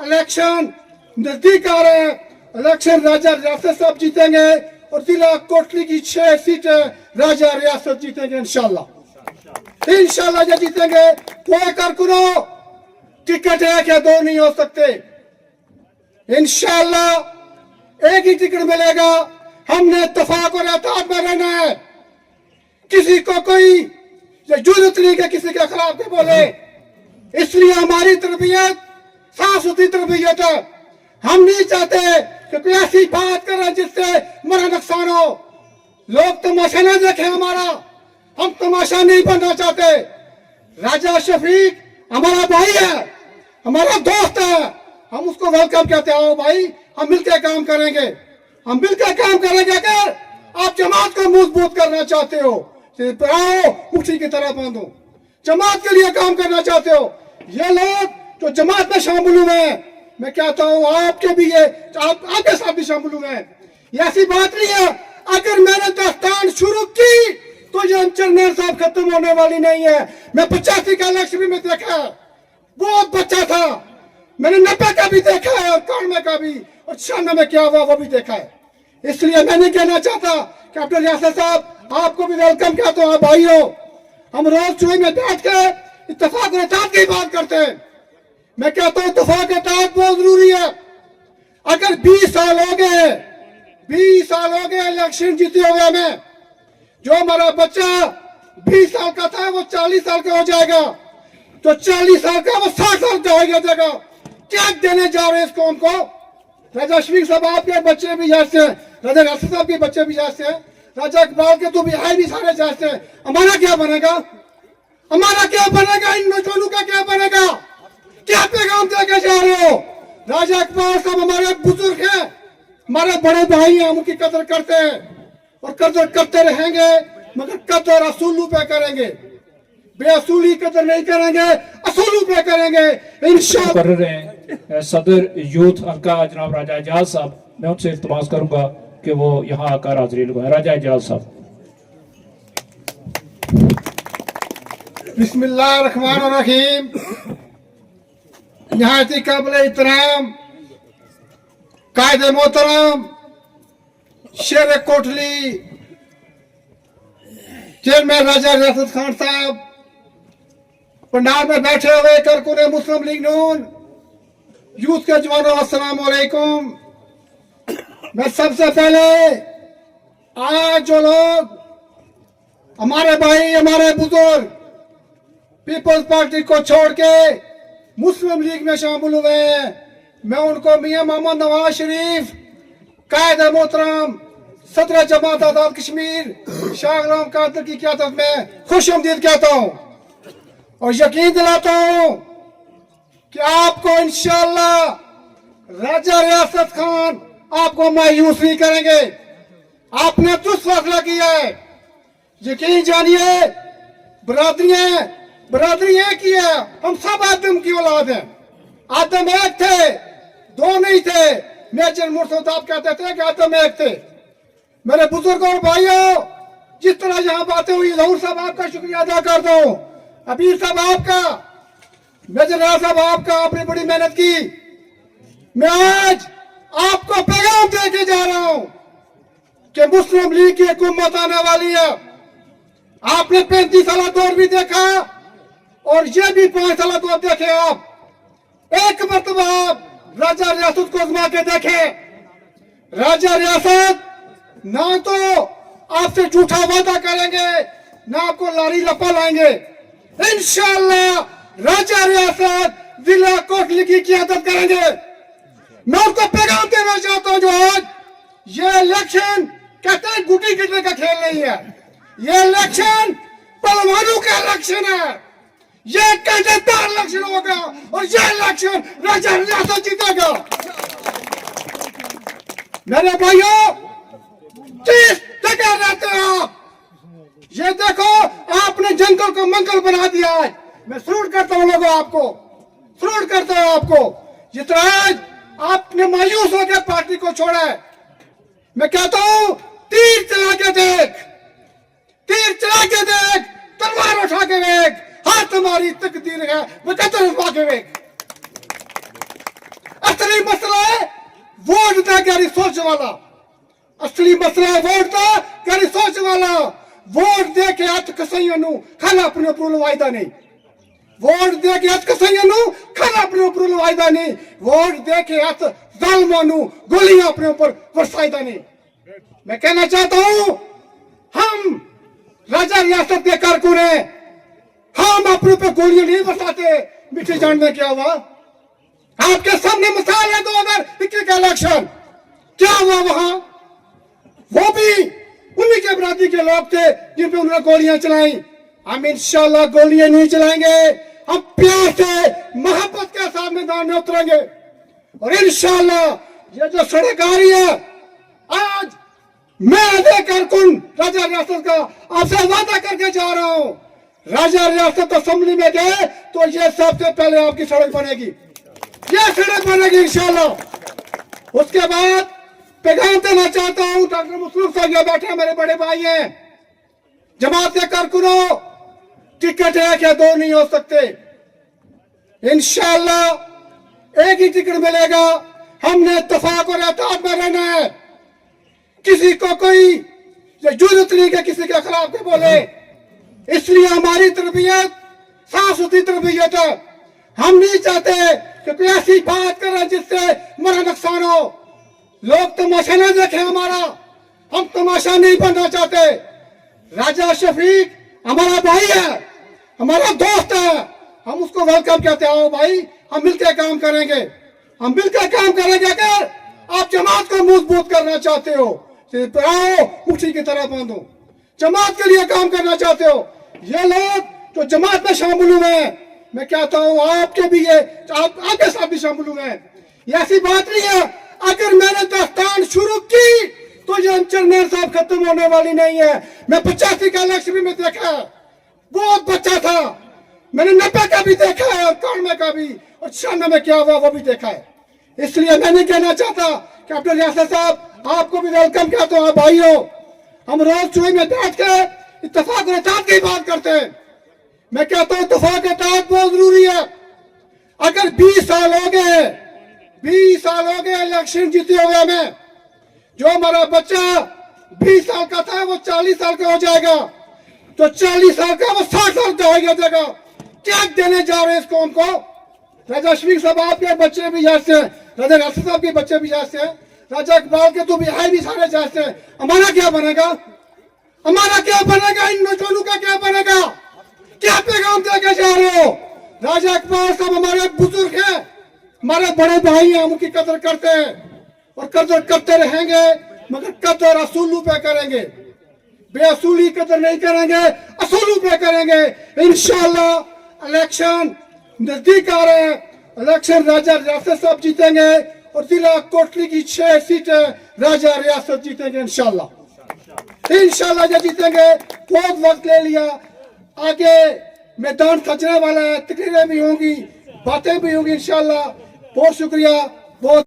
Election नजदीक आ रहे हैं। इलेक्शन राजा रियासत साहब जीतेंगे और जिला कोटली की 6 सीटें राजा रियासत जीतेंगे इंशाल्लाह। इंशाल्लाह ये जीतेंगे। कोई कारकुनो टिकट एक या दो नहीं हो सकते। इंशाल्लाह एक ही टिकट मिलेगा। हमने इत्तेफाक और एहतियात में रहना है। किसी को कोई जरूरत नहीं कि किसी के खिलाफ के बोले। इसलिए हमारी तरबियत साफ सुथरी तरबियत है। हम नहीं चाहते कि कोई ऐसी बात करें जिससे हमारा नुकसान हो। लोग तमाशा न देखें हमारा। हम तमाशा नहीं बनना चाहते। राजा शफीक हमारा भाई है, हमारा दोस्त है। हम उसको वेलकम कहते हैं। आओ भाई, हम मिलकर काम करेंगे। हम मिलकर काम करेंगे। अगर आप जमात को मजबूत करना चाहते हो तो आओ, मुट्ठी की तरह बांधो। जमात के लिए काम करना चाहते हो, ये लोग जो जमात में शामिल हुए हैं, मैं कहता हूँ आपके भी ये आपके साथ भी शामिल हुए हैं। ये ऐसी बात नहीं है अगर मैंने दास्तान शुरू की तो ये चरनेर साहब खत्म होने वाली नहीं है। मैं 85 का इलेक्शन में देखा है, बहुत बच्चा था। मैंने 90 का भी देखा है और 91 का भी, और 96 में क्या हुआ वो भी देखा है। इसलिए मैं नहीं कहना चाहता कि कैप्टन रियासत साहब आपको भी वेलकम कहता हूँ। भाई हो, हम रोज चुनाव में बैठ के इत्तेफाक और इत्तेहाद की बात करते हैं। मैं कहता हूँ इत्तेफाक इत्तेहाद बहुत जरूरी है। अगर 20 साल हो गए, 20 साल हो गए इलेक्शन जीते हुए हमें, जो हमारा बच्चा 20 साल का था वो 40 साल का हो जाएगा, तो 40 साल का वो 60 साल का हो जाएगा। क्या देने जा रहे हैं इस कौम को? राजा शफीक साहब आपके बच्चे भी जैसे हैं, राजा राशिद साहब के बच्चे भी जैसे हैं, राजा इकबाल के तो भी है भी सारे जैसे हैं। हमारा क्या बनेगा? हमारा क्या बनेगा? इन नौजवानों का क्या बनेगा? क्या पैगाम देके जा रहे हो? राजा इकबाल साहब हमारे बुजुर्ग हैं, हमारे बड़े भाई हैं। हम उनकी कदर करते हैं और कदर करते रहेंगे, मगर कदर असूलों पे करेंगे। बेअसूली कदर नहीं करेंगे, असूलों पे करेंगे इंशाअल्लाह। सदर यूथ हल्का जनाब राजा एजाज साहब, मैं उनसे इल्तिमास करूंगा कि वो यहाँ आकर हाजिरी लगाएं। राजा एजाज साहब। बिस्मिल्लाहिर्रहमानिर्रहीम। निहायती काबिल इहतराम कायदे मोहतरम शेर कोटली चेयरमैन राजा रियासत खान साहब, पंडाल में बैठे हुए कारकुन मुस्लिम लीग नून, यूथ के जवानों, अस्सलाम वालेकुम। मैं सबसे पहले आज जो लोग हमारे भाई, हमारे बुजुर्ग पीपल्स पार्टी को छोड़ के मुस्लिम लीग में शामिल हुए हैं, मैं उनको मियां मोहम्मद नवाज शरीफ, कायदे मोहतरम सदर जमात आजाद कश्मीर शाह गुलाम कादिर की क़यादत में खुशआमदीद कहता हूँ और यकीन दिलाता हूँ कि आपको इंशाअल्लाह राजा रियासत खान आपको मायूस नहीं करेंगे। आपने दुरुस्त फैसला किया है। यकीन जानिए, बरादरी एक ही है। हम सब आदम की औलाद हैं। आदम एक थे, दो नहीं थे। मेजर मुर्तजा आप कहते थे कि आदम एक थे। मेरे बुजुर्ग और भाइयों, जिस तरह यहाँ बातें हुई, जहूर साहब आपका शुक्रिया अदा करता हूँ, अबीर साहब आपका, मेजर राजा साहब आपका, आपने बड़ी मेहनत की। मैं आज आपको पैगाम दे के जा रहा हूं कि मुस्लिम लीग की हुकूमत आने वाली है। आपने 35 साल दौर भी देखा और ये भी 5 साल दौर देखे। आप एक मरतबा आप राजा रियासत को आजमा के देखे। राजा रियासत ना तो आपसे झूठा वादा करेंगे, ना आपको लारी लपा लाएंगे। इंशाअल्लाह राजा रियासत जिला कोटली की क़यादत करेंगे। मैं उनको पैगाम देना चाहता हूं जो आज ये इलेक्शन कहते हैं गुटी गिरने का खेल नहीं है। ये इलेक्शन पहलवानों का इलेक्शन है। ये कायदेदार इलेक्शन होगा और ये इलेक्शन राजा रियासत जीतेगा। मेरे भाइयों, किस जगह रहते हो आप? ये देखो, आपने जंगल को मंगल बना दिया है। मैं सलूट करता हूँ लोगों, आपको सलूट करता हूँ आपको। जितना आज आपने मायूस होकर पार्टी को छोड़ा है, मैं कहता हूं तीर चला के देख, तीर चला के देख, तलवार उठा के देख, हाथ हमारी तकदीर है, मुकद्दर उठा के देख। गहरी सोच वाला। असली मसला है वोट का गहरी सोच वाला। वोट दे के हथ कसाइयां नू खाना अपने ऊपर लवाईदा नहीं। वोट दे के हथ कसाइयां नू खाना अपने ऊपर लवाईदा नहीं। वोट दे के हथ जालिमां नू गोलियां अपने ऊपर बरसाईदा नहीं। मैं कहना चाहता हूं, हम राजा रियासत के कारकुन हैं, हम अपने ऊपर गोलियां नहीं बरसाते। मीठे जान में क्या हुआ? आपके सामने मिसाल है 2021 का इलेक्शन, क्या हुआ वहां? वो भी उन्हीं के बरादरी के लोग थे जिन पे उन्होंने गोलियां चलाई। हम इंशाल्लाह गोलियां नहीं चलाएंगे, हम प्यार से मोहब्बत के साथ मैदान में उतरेंगे और इंशाल्लाह ये जो सड़क आ रही है, आज मैं कारकुन राजा रियासत का आपसे वादा करके जा रहा हूं, राजा रियासत असेंबली में गए तो ये सबसे पहले आपकी सड़क बनेगी, ये सड़क बनेगी इंशाल्लाह। उसके बाद पैगाम देना चाहता हूं, डॉक्टर मुसरूफ साहब यहाँ बैठे हैं, मेरे बड़े भाई हैं, जमात के कारकुनों, टिकट एक या दो नहीं हो सकते। इंशाल्लाह एक ही टिकट मिलेगा। हमने इत्तेफाक और एहतियात में रहना है। किसी को कोई जरूरत नहीं कि किसी के खिलाफ के बोले, इसलिए हमारी तरबियत साफ सुथरी तरबियत है। हम नहीं चाहते कि कोई ऐसी बात करें जिससे हमारा नुकसान हो, लोग तमाशा न देखें हमारा, हम तमाशा नहीं बनना चाहते। राजा शफीक हमारा भाई है, हमारा दोस्त है, हम उसको वेलकम कहते हैं। आओ भाई, हम मिलकर काम करेंगे, हम मिलकर काम करेंगे। अगर आप जमात को मजबूत करना चाहते हो, सिर्फ आओ मुट्ठी की तरह बांधो, जमात के लिए काम करना चाहते हो। ये लोग जो जमात में शामिल हुए हैं, मैं कहता हूं आपके भी ये आपके साथ भी शामिल हुए हैं। ये ऐसी बात नहीं है अगर मैंने दास्तान शुरू की तो ये चेयरमैन साहब खत्म होने वाली नहीं है। मैं 85 का इलेक्शन में देखा है, बहुत बच्चा था, मैंने 90 का भी देखा है और 91 का भी, और 96 में क्या हुआ वो भी देखा है। इसलिए मैं नहीं कहना चाहता कि कैप्टन रियासत साहब आपको भी वेलकम कहता हूं। भाई हो, हम रोज चुनाव में बैठ के इत्तेफाक और इत्तेहाद की बात करते हैं। मैं कहता हूं इत्तेफाक और इत्तेहाद बहुत जरूरी है। अगर 20 साल हो गए, 20 साल हो गए इलेक्शन जीते हुए हमें, जो हमारा बच्चा 20 साल का था वो 40 साल का हो जाएगा, तो 40 साल का वो 60 साल का हो जाएगा। क्या देने जा रहे हैं इस कौम को? राजा शफीक साहब आपके बच्चे भी यहाँ से हैं, राजा रियासत साहब के बच्चे भी यहाँ से हैं, राजा इकबाल के तो भी है भी सारे यहाँ से हैं। हमारा क्या बनेगा? हमारा क्या बनेगा? इन नौजवानों का क्या बनेगा? क्या पैगाम देके जा रहे हो? राजा इकबाल साहब हमारे बुजुर्ग हैं, हमारे बड़े भाई हैं, हम उनकी कदर करते हैं और कदर करते रहेंगे, मगर कदर असूलों पे करेंगे, बेअसूली कदर नहीं करेंगे, असूलों पे करेंगे। इंशाल्लाह इलेक्शन नजदीक आ रहे हैं, इलेक्शन राजा रियासत साहब जीतेंगे और जिला कोटली की 6 सीटें राजा रियासत जीतेंगे इंशाल्लाह। इंशाल्लाह ये जीतेंगे। बहुत वक्त ले लिया, आगे मैदान सजने वाला है, तकरीरें भी होंगी, बातें भी होंगी इंशाल्लाह। बहुत शुक्रिया, बहुत